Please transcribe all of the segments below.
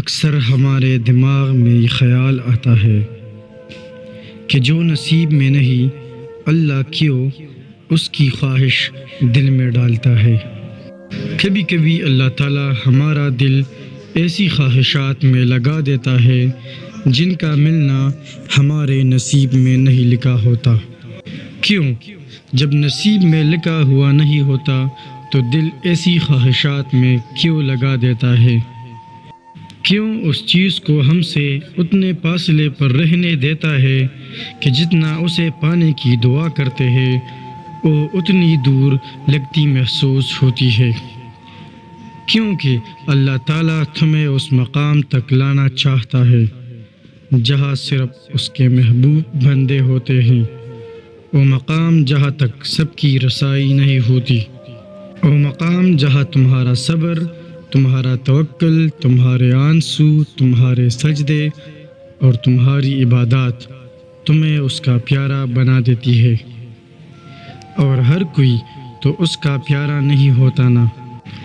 اکثر ہمارے دماغ میں یہ خیال آتا ہے کہ جو نصیب میں نہیں اللہ کیوں اس کی خواہش دل میں ڈالتا ہے۔ کبھی کبھی اللہ تعالیٰ ہمارا دل ایسی خواہشات میں لگا دیتا ہے جن کا ملنا ہمارے نصیب میں نہیں لکھا ہوتا۔ کیوں؟ جب نصیب میں لکھا ہوا نہیں ہوتا تو دل ایسی خواہشات میں کیوں لگا دیتا ہے؟ کیوں اس چیز کو ہم سے اتنے فاصلے پر رہنے دیتا ہے کہ جتنا اسے پانے کی دعا کرتے ہیں وہ اتنی دور لگتی محسوس ہوتی ہے؟ کیونکہ اللہ تعالیٰ تمہیں اس مقام تک لانا چاہتا ہے جہاں صرف اس کے محبوب بندے ہوتے ہیں، وہ مقام جہاں تک سب کی رسائی نہیں ہوتی، وہ مقام جہاں تمہارا صبر، تمہارا توکل، تمہارے آنسو، تمہارے سجدے اور تمہاری عبادات تمہیں اس کا پیارا بنا دیتی ہے۔ اور ہر کوئی تو اس کا پیارا نہیں ہوتا نا،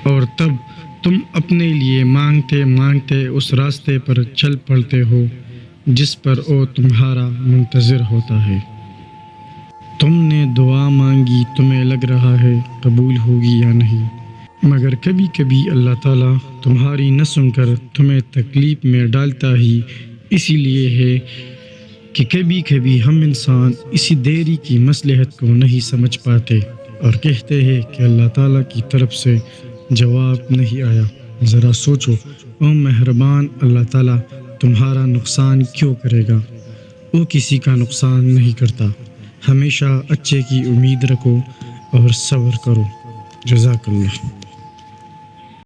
اور تب تم اپنے لیے مانگتے مانگتے اس راستے پر چل پڑتے ہو جس پر وہ تمہارا منتظر ہوتا ہے۔ تم نے دعا مانگی، تمہیں لگ رہا ہے قبول ہوگی یا نہیں، مگر کبھی کبھی اللہ تعالیٰ تمہاری نہ سن کر تمہیں تکلیف میں ڈالتا ہی اسی لیے ہے کہ کبھی کبھی ہم انسان اسی دیری کی مصلحت کو نہیں سمجھ پاتے اور کہتے ہیں کہ اللہ تعالیٰ کی طرف سے جواب نہیں آیا۔ ذرا سوچو، او مہربان اللہ تعالیٰ تمہارا نقصان کیوں کرے گا؟ وہ کسی کا نقصان نہیں کرتا۔ ہمیشہ اچھے کی امید رکھو اور صبر کرو۔ جزاک اللہ۔